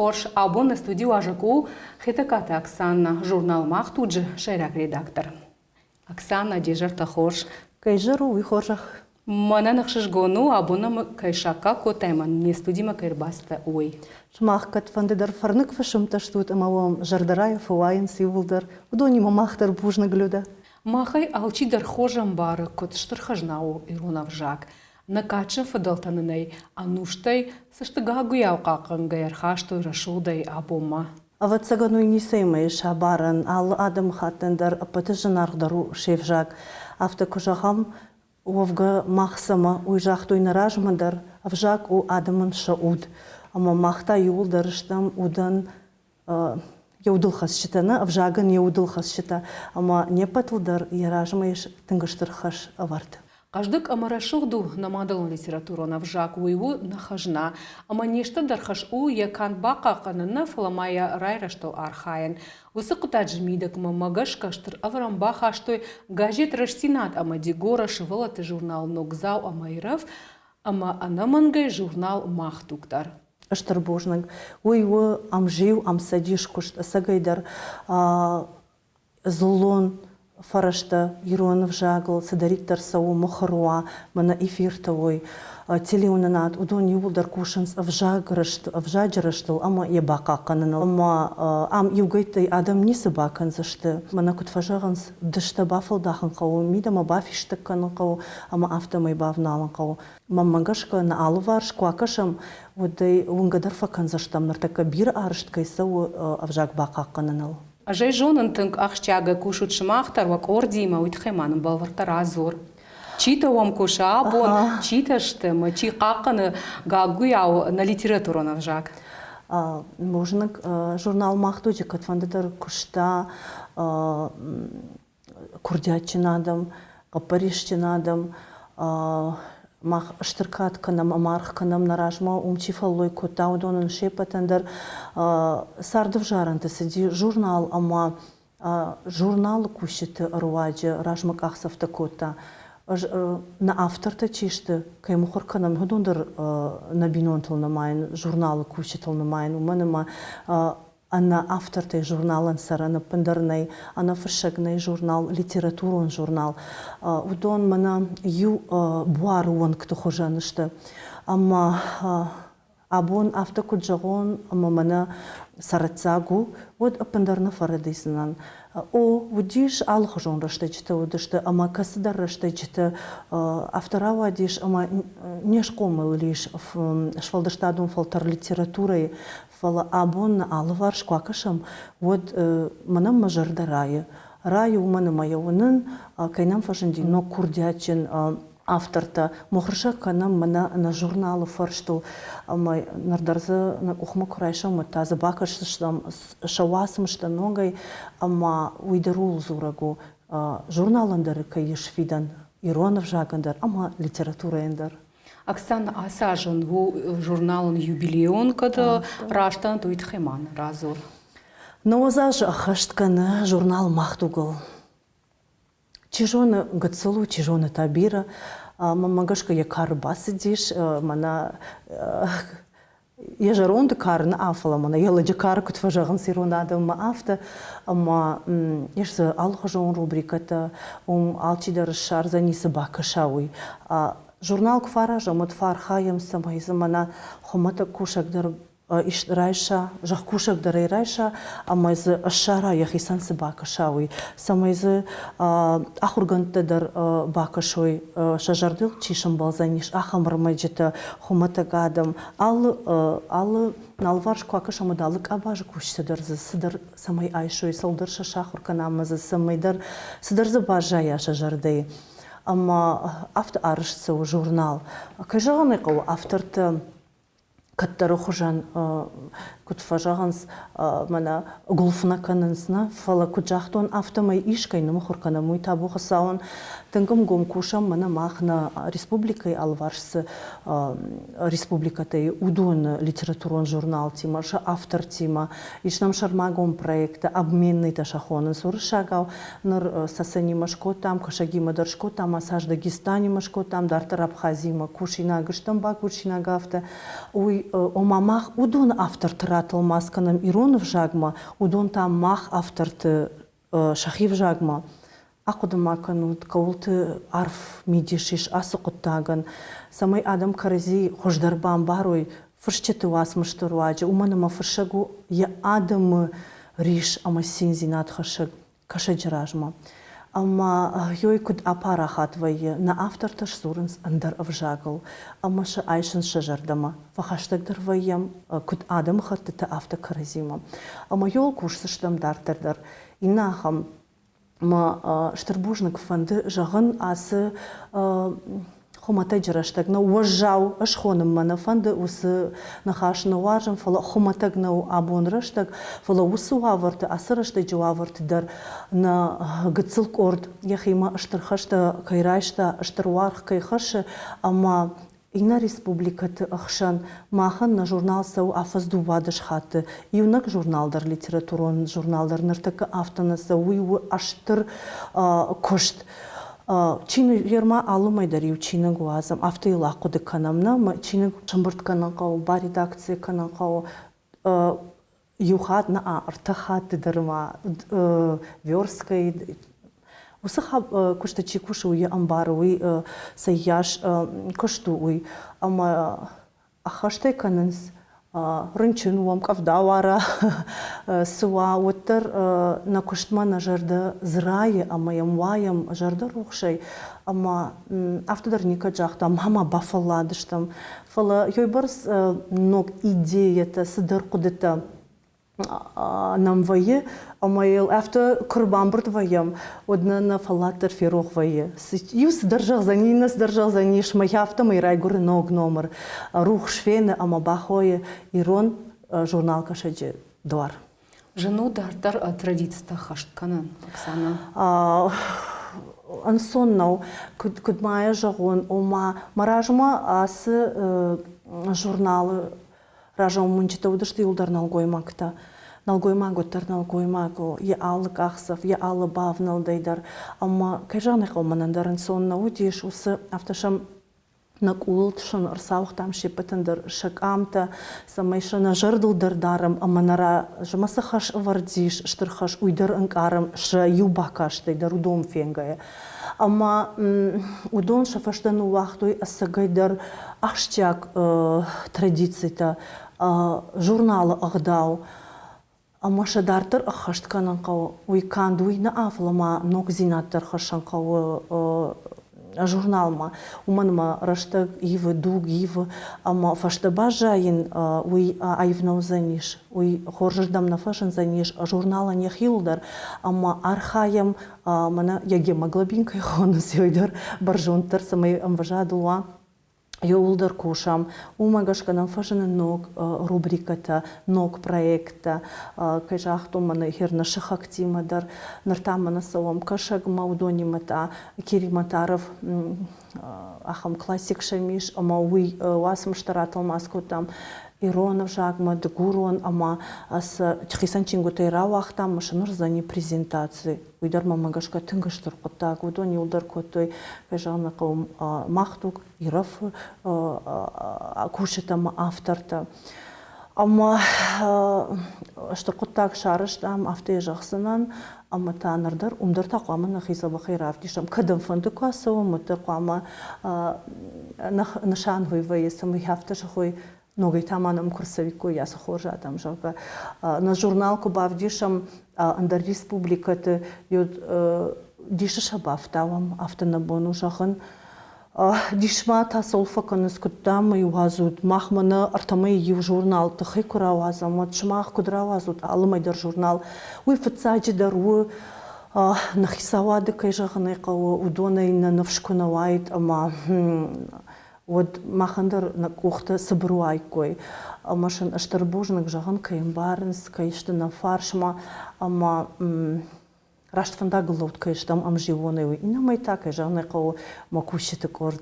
хорш абон на студию ажаку хитаката Оксана, журнал Махтуджи, шайрак редактор. Оксана, дежарта хорш. Кайжару уй хоршах. Мана нахшишгону абона кайшака котайман, не студима кайрбаста уй. Шмахкат фандедар фарнык фашымта штут амавам жардарай фуайын сивулдар. Удони мамахтар бужна глюда. Махай алчидар хожам бары кот штырхажнау иронавжак. Накачан фадалтанынай, ануштай саштагагуяу какан гайархаштой рашудай абома. Ават сагану не сеймай шабаран ал адам хаттендар апатыжанардару шевжак. Автокожахам увга махсама уйжахтой наражмандар авжак у адаман шауд. Ама махта юлдарыштам удан яудылхас считана, авжаган яудылхас счита. Ама не патлдар яражмаеш тынгыштырхаш аварт. Каждык амарашугду намадалын литературу навжак уйву нахажна, ама нешта дархаш у якан бака канына фаламая райраштол архаен. Высокута джмидак мамагашка штыр аврамба хаштой газет раштинат ама дигора шывалаты журнал ногзау амайрав, ама анамангай журнал махтуктар. Штырбожнак уйву амжив амсадишкушт сагайдар злон фарашта Иронов жагл, садариктар сау мохаруа, мана эфиртовой, телеунанат, удон юлдар кушанс авжаджараштыл, ама ебака кананал, ама ам югайтай адам не собакан зашты, мана кутфажаганс дышта бафалдахан кау, мидама бафиштак канал кау, ама автомай бавналан кау. Маммагашка на алварш куакашам, удай унгадар факан заштам, нартака бир аршткай сау авжак бака кананал. Ажай жонын тынк ахчага кушут шмахтар вак ордима уйтхеман балварта разор. Чита вам куша абон, чита штема, чи каканы гагуяу на литературу навжак. Можнак журнал Махтуджи катфандатар кушта курдячинадам, паришчинадам, мах штыркат канам амарх канам наражма умчифаллой кота удонын шепатандар сардов жаранты сиди журнал ама журнал кушиты руаджи ражма кахсавта кота на авторта чишты каймухор канам худундар набинонтал намайн журнал кушитал намайн уманама Она автортай журналан сарана пандарнай, она фаршагнай журнал, литературон журнал. Удон мана ю буаруан кто хожанышты. Ама абон автокуджагон, ама мана сарацагу, вот пандарна фарадайсынан. О, удиш алхожон раштачта удышты, ама касадар раштачта авторава диш, ама нешкомыл лишь швалдаштадун фалтар литературой, фала абон алвар шквакашам, вот манам мажарда рая. Раю мана моя унын, кайнам фашенди, но курдячин авторта, мохрша канам мана на журналы фарштул, ама нардарза на ухма курайшам, таза бакашам шавасам штаногай, ама уйдарул зурагу, журналандар каиш фидан, Иронов жагандар, ама литература эндар. Оксана асажын ву журналын юбилеон када раштан туйтхеман разор. Новозаж ахаштканы журнал Махтугал. Чижоны гацелу, чижоны табира, мамагашка якар басидиш, мана ежаронды карны афала, мана еладжи кар кутфажаган сиронада афта, ама ешза алхажон рубриката, алчидар шар заниса бакашауи. Журнал кфаража мутфар хаям самайза мана хомата кушакдар иш райша, жах кушакдар райша, амайза шара яхисан се бакашауи. Самайза ахургантадар бакашой шажардил чишам балзаниш ахамр майджета хомата гадам ал налварш квакаша мадалык абажа кушсадар за сидар самай айшой салдар шашахур канамаза самайдар сидар за бажая шажардей. Ама автор арышцы журнал. Кажаганы кау авторты каттары хужан кутфажаганс мана гулфна канансна фала куджахтон автомай ишкайны мухуркана муй табу хасаун тынгым гом кушам мана махна республикой алварсы республикатай удон литературон журнал тима ша автор тима ишнам шармагом проекта обменный ташахонын суршагау ныр сасани машко там кашаги мадаршко там асаж Дагестани машко там дартар Абхазима кушина гыштамба кушина гафта уй омамах удон автор тыратылмас канам Иронов жагма, удон там мах авторты Шахив жагма. Акудыма канут каулты арф мидишиш асықұттагын. Самай адам карази хождарбан барой фыршчеты васмыштыруаджа. Уманыма фыршагу я адамы риш ама синзинат хашаг кашаджражма. Ама йой куд апарахат вайе на авторташ сурынс андар авжагыл. Ама ша айшын шажардама. Фахаштагдар вайем куд адам хаттыты авто каразима. Ама йол курсыштам дартардар. Инахам ма штырбужник фанды жағын асы хомата жыраштагна уажжау ашхоным мана фанды усы нахашны важым фала хоматагна абонраштаг фала усы ваварты асырашты жуаварты дар на гыцылк орд яхима аштырхашта кайрайшта аштырварх кайхашы ама Ина республикаты ахшан махан на журнал сау афазду вадыш хаты. Юнак журналдар литературон журналдар ныртакы автона сау аштыр кошт. Чины ерма алымайдар ю чины гуазам. Авто илақуды канамна, чины шамбырт канан қау, ба редакция канан қау, юхат на артахаты дарма, верскай. Усыха кушта чекуши уи амбары уи саяш кушту уи ама ахаштай канынс рынчын уам кавдавара суа уттар на куштмана жарды зрае ама ямваям жарды рухшай ама автодарника жахта мама бафаладыштам фала йойбарс ног идеята сыдар кудыта нам вае, а моел авто курбан брат ваем, одна на фалатер фирох вае. Юс держал за ней, нас держал за ней, шмая авто мой райгур ног номер, рух швены, ама бахое Ирон журнал кашеджи двор. Жену дартар традиция хашткана, Оксана. Ансоннау, куд моя жагон, ома маражма асы журналы ражам мунчита удашты юлдар налгоймакта. Налгоймаготтар налгоймаго, я аллы кахсов, я аллы бавналдайдар. Ама кайжаны қауманандарын сонна удиш усы автошам накултшын ырсаух там шепетендер шакамта, самайшына жырдылдар дарым, аманара жымасы хаш вардиш, штырхаш уйдар анкарым, ша юбакаштайдар удом фенгая. Ама удон шафаштану вахтой асагайдар ахштяк традицията, журналы агдау. Ама шадартыр ахаштканан қау уйкандуй на афлама ног зинаттар хашан қау журналма. Уманма раштаг ивы, дуг ивы, ама фаштаба жайын уй айвнау заниш, уй хоржырдам на фашын заниш, журнала не хилдар, ама архаям мана ягемоглобинкай хонус йойдар баржунтар самай амважадуа. Йолдар кушам, умагашканам фашын ног рубриката, ног проекта, кайжахту мана хернашых актимадар, нартамана савам кашаг маудонимата, Кириматаров, ахам классик шамиш, ама уй васм штаратал маску там, Иронов жагма, Дгурон, ама ас чхисанчингутай равахтам, машанур зани презентации. Уйдар мамагашка тынгыштыр кутак, удон юлдар котой, кайжана каум махтук, Иров кушетам авторта. Ама что кутак шарыштам авто жахсынан, ама танырдар, умдар тақуамын хисаба хайрав дишам. Кадам фанды касау, мутар куама нышан хуйвай, самый авто шахуй, Ногой таманом курсовику я сохожа там жалко. На журналку бавдишам андер республикаты юд дишаша бавтавам автонабону жахын. Дишма тасолфа каныс куддам и уазуд махмана артамай ю журнал тахи куравазам от шмах кудравазуд алымайдар журнал. Уй фацаджи дару нахисавады кайжаханы кау удонай на навшкунавайт ама вот махандар на кухта собруайкой, машин аштарбужник жаган каимбарнс, каишта на фаршма, ама раштфандаглот каиштам амживоневи. И на майта кайжаган кау макушите корд.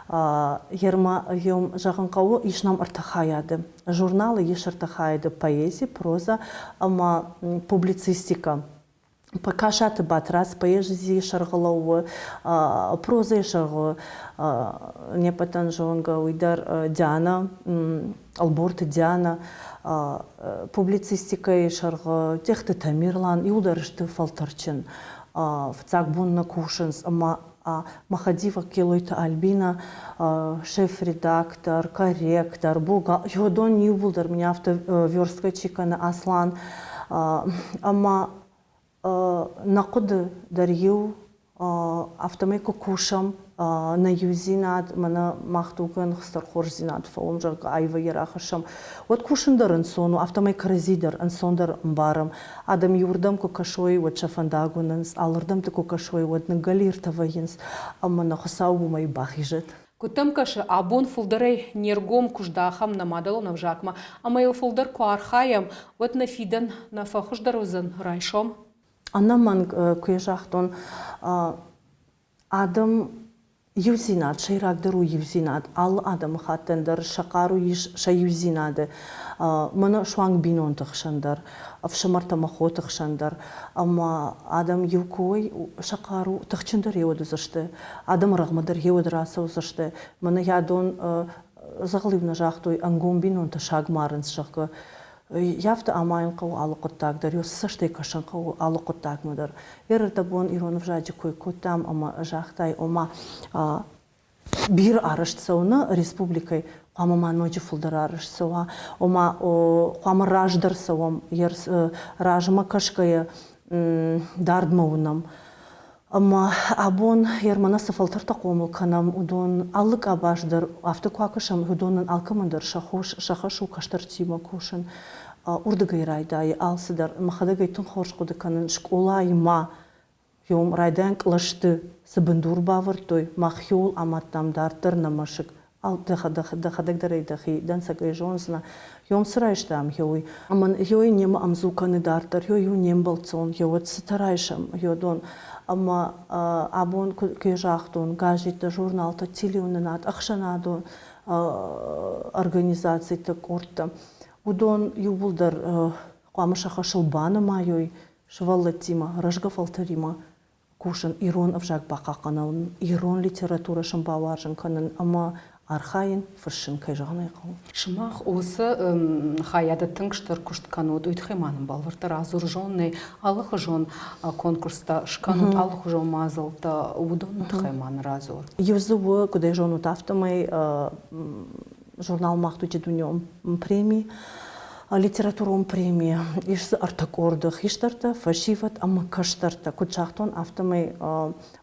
Ерма йом жаган кау ишнам артахаяды. Журналы еш артахаяды поэзия, проза, ама публицистика. Покашаты батрас поэзии шарғылауы, проза шарғы непатан жоңға уйдар Диана, Алборты Диана, публицистикай шарғы техты Тамирлан, юлдарышты фалтарчын, в цакбунна кушынс, Махадива Келойта Альбина, шеф-редактор, корректор, Йодон Ньюбулдер, меня автоверстка чикана Аслан, нақуды дарью автомайку кушам на юзинад, мана махтуган хстар хорзинад, фаум жарга айва ярахашам. Вот кушандар инсону, автомайка разидар, инсондар мбарам, адам юрдам кукашой, вот шафандагунанс, алырдам ты кукашой, вот нагалир таваинс, мана хасаубу май бахижет. Кутымкашы абон фулдырай нергом куждахам намадалу навжакма, амайл фулдар куархаям, вот на фидан на фахуждарузан райшом. Анаман куяжахтон адам юзинад, шайрагдару юзинад, ал адам хаттендар шақару шаюзинады, мана шуанг бинон тахшандар, авшамарта махо тахшандар, ама адам юкой шақару тахчандар еудызышты, адам рағмадар еудраса узышты, мана ядон зағливна жақтой ангом бинон ташаг марынс шақы, Яфта амайн қау алықыттагдар, ёсыштай кашан қау алықыттагмадар. Ерірді бон иронов жаджи кой көтам, ама жақтай, ома бир арыштсауны республикай қамаман ночи фулдар арыштсауа, ома қамы раждарсауам, ражыма кашкая дардмаунам. Ама абон ермана сафалтарта қомыл канам удон алык абаждар автокуакышам удонын алкамандар шахашу каштар тима кушан урдагай райдай алсыдар махадагай тун хорш куды канын школай ма йом райдан клашты сабындур бавыртой махюл аматтамдартыр намашык ал дахадагдарай дахи дансагай жонсна йом сырайштам йой аман йой нема амзуканы дартыр йой нем балцон йот сытарайшам йодон Ама абон кежахтон газета журналта телеунанат ахшанадо организации так орта удон юбулдар қамышаха шылбаны майой шваллатима рожгафалтарима кушан ирон авжак бақақанаун ирон литература шамбаваржан канан ама архаин фыршын кайжағанай қау. Шымақ осы хаяда тыңғыштар күшткануд өйтхеманын балвыртар азур жонны алығы жон конкурста шкануд алығы жон мазылта удон өйтхеман разур. Юзывы кудай жонуд автомай журнал мақтучи дуньом премии, литературум премия, иш артакордых, иштарта, фашиват, ама каштарта, кучахтон автомай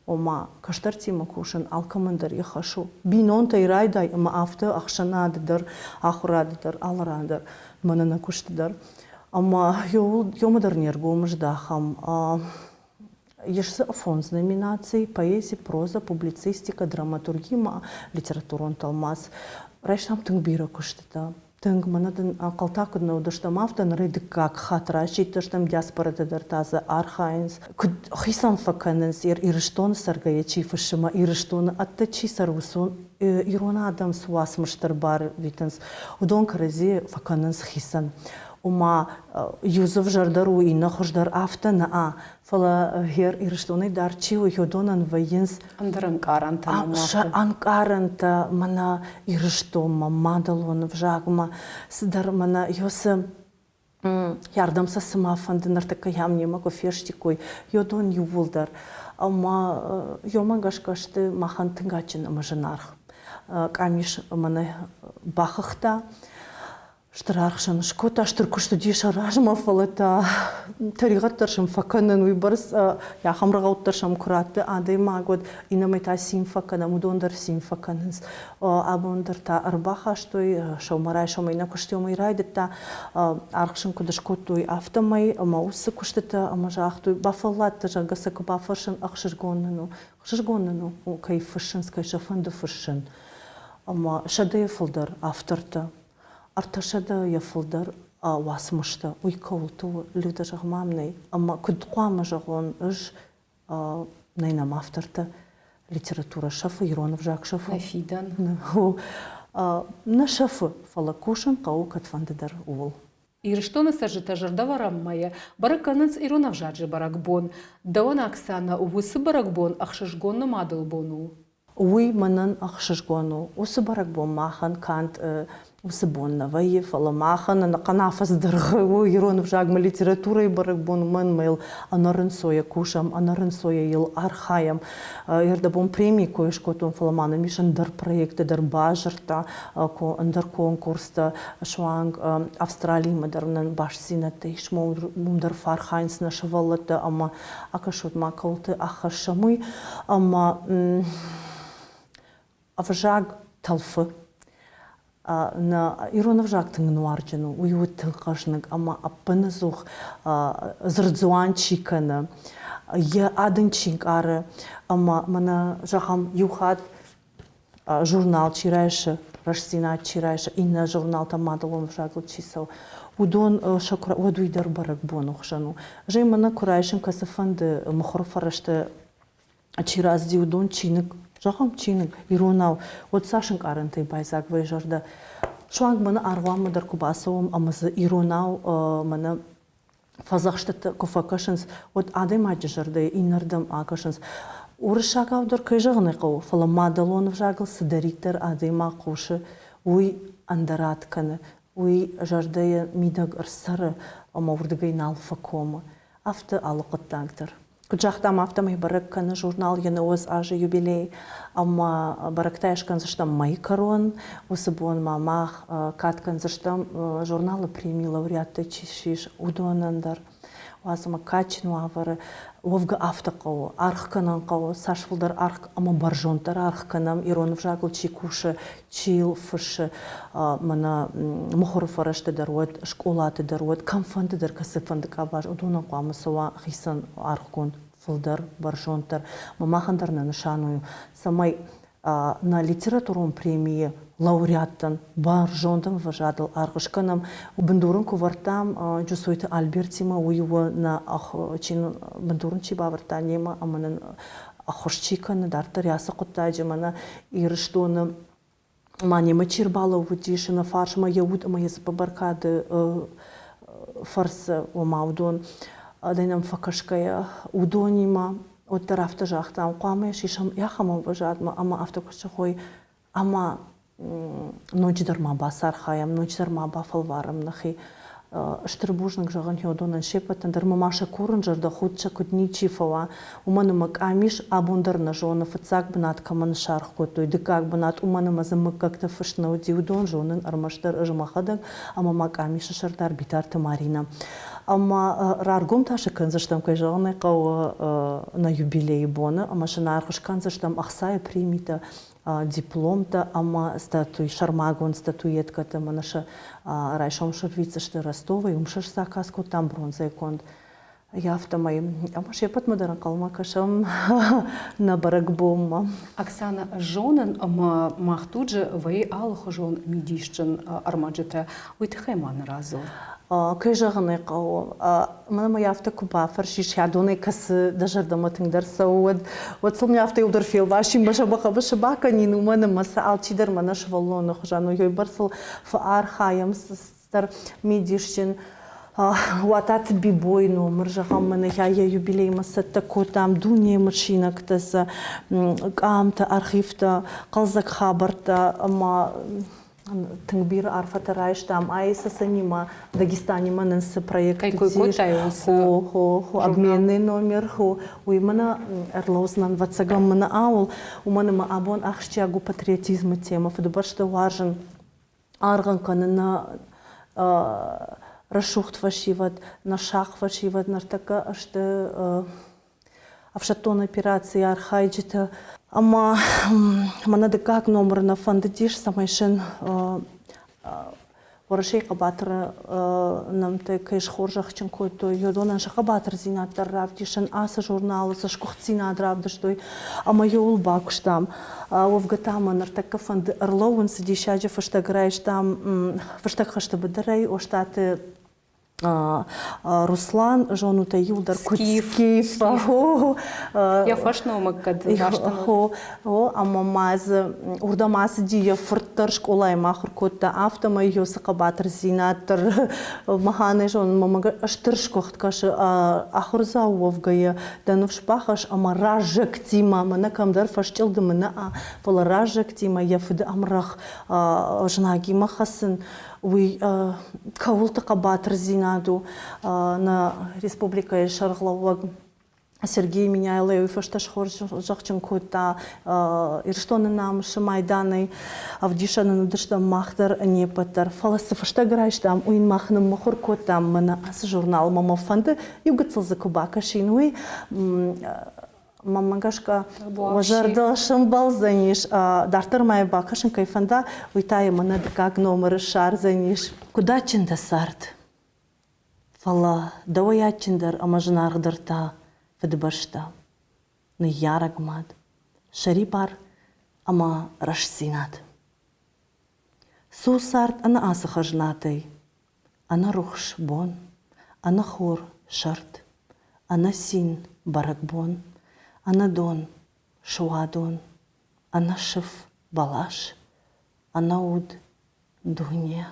ома каштартима кушан алкамандар ихашу. Бинонта и райдай, ама авто ахшанадыдар, ахурадыдар, аларандар, манана куштыдар. Ама йомадар нергомждахам. Ешсы фонд номинаций, поэзия, проза, публицистика, драматургия, литературон талмаз. Райштам тыңбира куштыда. Тынг манадан калтакудна удаштам автон рейдик как хатра, щиташтам диаспорада дартаза архаинс. Хисан факаненс ирыштон саргая чифышыма, ирыштон аттачи сарвусон, ирона адам суас мыштарбар витенс. Удон карази факаненс хисан. Ума юзов жардару и нахождар автона, фала хер ирыштоны дарчиу йодонан военс. Андран каранта намафта. Анкаранта мана ирыштома, мадалон вжагма, сдар мана йосы ярдамса самафандынар така ямнема кофештикой, йодон ювулдар. Ама йомагашкашты махан тынгачин амажанарх. Камиш мана бахахта. Штарархшан шкота штыркушты диша ражмафалата таригаттаршам факанан уйбарс яхамрагауттаршам кураты ады магод инамайта симфакана мудондар симфакананс абондарта арбахаштой шаумарай шамайна куштёмай райдата архшан кудашкотуй автомай маусы куштата амажахтой бафалатта жагасак бафаршан ахшыргоннану кайфышын скайшафанды фышын ама шадефылдар авторта Арташада яфылдар васмышта уйкаулту люда жагмамнай, ама кудқуама жагон ыж найнам авторта литература шафы, Иронов жак шафы. Нафидан. На шафы фалакушан қау катфандыдар уыл. Ирштона сажита жардавараммая, бараканец иронавжаджи баракбон, давана Оксана увысы баракбон, ахшашгонна мадалбону. Уй манан ахшашгону, усы баракбон махан кант усы боннавай, фаламахан, на канафас дыргы, иронавжагма литература и баракбон ман мэл, анарын соя кушам, анарын соя ил архаям, ирдабон премии коешкотон фаламана, мишан дар проекты, дар бажарта, дар конкурста, шуанг Австралии мадарнан башсинаты, шмумдар фархайнс нашавалата, ама акашот макалты ахашамы, ама авжаг талфы. На иронавжак тыңнуарджану, уйут тылқашныг, ама аппанызух зырдзуанчиканы, я адынчинг ары, ама мана жахам юхат журнал чирайшы, рашсинат чирайшы, инна журнал тамадалон вжагл чисау. Удон шакра удуйдар барак бонухшану. Жей мана курайшын касафанды мухорфарашты чиразди удон чинык. Жахам чинык, иронау, вот Сашин каранты байзак выжарда. Шуанг мана арвам мадар кубасовым, амазы иронау мана фазахштата кофакашынс, вот адой маджажарды, иннардам акашынс. Урышагавдар кайжагны кау, фаламадалон вжагл садариктер адой мақушы, уй андаратканы, уй жардая мидаг арсары, ама урдагай налфакома. Авто алықыттагдыр. Куджахтам автомай баракканы журнал янауыз ажы юбилей, ама барактайшкан заштам май корон, усыбон мамах каткан заштам журналы премии лауреаты чишиш удонандар. Уазыма качин уавары, овга автоқау, архканан қау, сашвылдар арх, ама баржонтар архканам, иронов жагыл чикуши, чил фышы, мана мухорфарашты даруат, школаты даруат, камфанды дар касыфанды кабаж, удонан қуамы сауа хисан архкон, фылдар, баржонтар, мамахандар на нышаную, самай на литературон премии лауреаттан баржонтан вожадыл аргышканам бандурын кувартам жусойты Альбертима уйва на чин бандурын чибаварта нема аманын ахошчиканы дартар ясы куттайжы мана ирыштоны манема чирбала увудишина фаршма яуд ама язы побаркады фарсы омаудон дайнам факашкая удонима от тарафта жахтам қуамай шишам яхамам вожадма ама автокушахой ама ночдар маба сархаям, ночдар маба фалварам нахи штырбужнак жаган хёдонан шепатан дар мамаша курынжар да худча кудни чифава уманымак амиш абундар на жона фацак бнат каман шарх котой дыкак бнат уманыма замык как-то фышна удиудон жонын армаштар ыжмахадан амамак амиша шардар битар тамарина. Ама раргум ташы канзаштам кайжағанай қау на юбилей бона, ама шына арғыш канзаштам ақсай примита дипломта, ама статуй шармагон статуетката, манаша райшом шарвицашты Ростова, и умшаш заказку там бронза иконд. Яфтамай, ама шепат мадаран қалма кашам на баракбом. Оксана жонын, ама махтуджы вай алых жон мидишчын армаджыта уйтхайман разор. Кайжағанай қау, мана ма яфта куба фаршиш ядоны касы дажарда матыңдар сауад. Вот сыл яфта юлдар фил вашим баша бака нину мана маса алчидар мана шваллоны хужану йой барсыл фаар хаям стар мидишчин ватат бибой номер жағам мана я юбилей маса тако там дуния машина ктаса камта архивта қалзак хабарта ама Тыңбир арфата райштам айса санима Дагестане манынсы проект обменный номер уймана эрлоузнан ватсагам мана аул уманама абон ахшчагу патриотизма тема фадубашта важен арган канына рашухт вашиват на шах вашиват нартака ашты авшатон операции архайджита ама манады как номер на фандадиш самайшин ворашей кабатыр нам те кайш хоржах ченкото йодонан шахабатыр зинаттар равдишин аса журналы сашкухцина дравдыштой ама йол бакштам вовгатама нартака фанды Орловын сидишаджи фаштаграйш там фаштаг хашта бадарай оштаты Руслан жонута юлдар Скиф. Скиф. Я фашну макад баштан. Ама мазы урдамасы дия фырттыршк олай махыр котта автома йосы қабатыр зинатыр маханы жон мамага аштыршк вахткашы ахырза уовгая данув шпахаш ама ражак тима мана камдар фашчылды мана пола ражак тима яфыды амрах жнаги махасын уй каулты қабатыр зинаду на республика Шарглауаг Сергей Миняйлев, фашташ хоржахчен кота, ирштоны нам шамайданы, авдишаны надышта махтар не патар. Фаласы фашта грайш там, уин махным махур котам, мана ас журнал мама фанды, югацал за кубака шинуй. Мамагашка вожарда шамбал заниш, дартар моя бакашен кайфанда, уйтая мана как номер шар заниш. Куда чинда сарт? Фала, давай чиндар, амажнар дарта. Федбашта, на ярагмад, шарипар, ама рашсинат. Сусарт ана асахажнатай, ана рухш бон, ана хор шарт, ана син баракбон, ана дон шуадон, ана шиф балаш, ана уд дуне.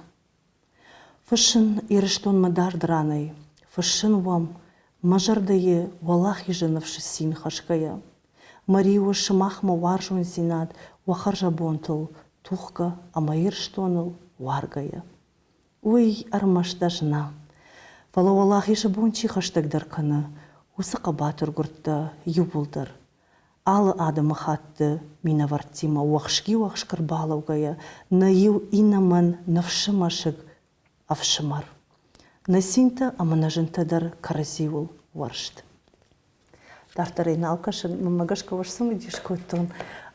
Фашин ирештон мадар дранай, фашин вам Мажардае валах еженавши син хашкая. Марию шимахма варжун зинат, вахаржа бонтл, тухка, амаир штонл, варгая. Уй армашта жна. Вала валах ежебончи хаштаг даркана, усака батыр гуртта, юбулдар. Алы адымы хатты, мина вартима, вахшки вахшкар балаугая, наил инаман навшимашыг авшимар. Насинта аманажынтадар каразиул варшт. Дартарин алкашын мамагашка варсым идиш коттон,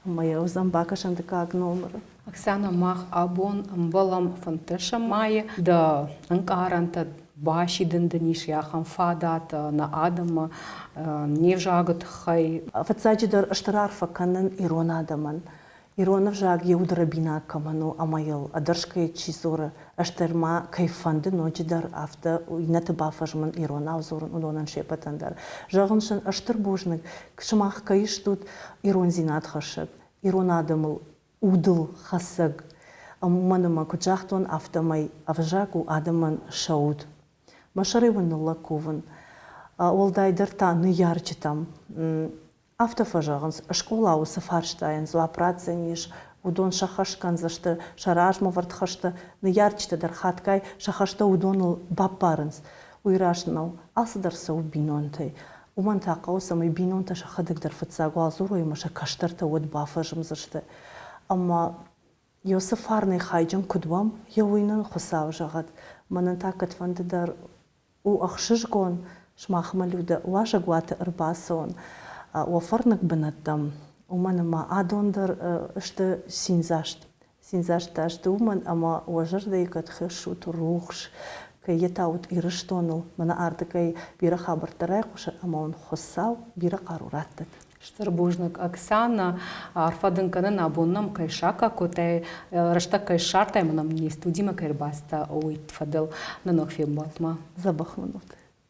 моя узам бакашын дыка номер. Оксана мах абон амбалам фанташа мае да анкаранта баши дендениш яхам фадат на адама не жагат хай. Фацаджидар аштарарфа канан ирона адаман. Иронов жаг еудрабина каману амайыл адыршкай чизора аштерма кайфанды ночидар авто инаты бафажман ирона авзорун удонан шепатандар. Жагыншын аштыр божник кшмах кайш тут ирон зинат хашык. Ирон адамыл удыл хасык. Амманыма кучахтон автомай авжаку адаман шауд. Машарывын лаковын. Олдайдыр та ныярчитам. Автофажагынс школа усы фарштайын злапрацениш, удон шахашкан зашты, шаражма вартхашты, ныярчты дар хаткай шахашты удоныл баппарынс. Уйрашнал, асыдарса у бинонтай. Уман тақа самай бинонта шахадык дар фыцагу азуру имаша каштарта уд бафажым зашты. Ама йосы фарный хайджан кудвам, йоуинан хусав жагат. Манан такат фанды дар у ахшышгон, шмахма люда, ваша гуата ырбасон. Уафарнак бенаттам, уманама адондар шты синзашт. Синзашт ашты уман, ама уажарда икат хэшут рухш, кай етаут ирыштоныл. Мана ардыкай бира хабартарай куша, ама он хосау бира карураттат. Штарбужник Оксана, арфадынканын абоннам кайшака, котай рашта кайшартай манам не студима кайрбаста уит фадел на ног фем батма. Забахманут.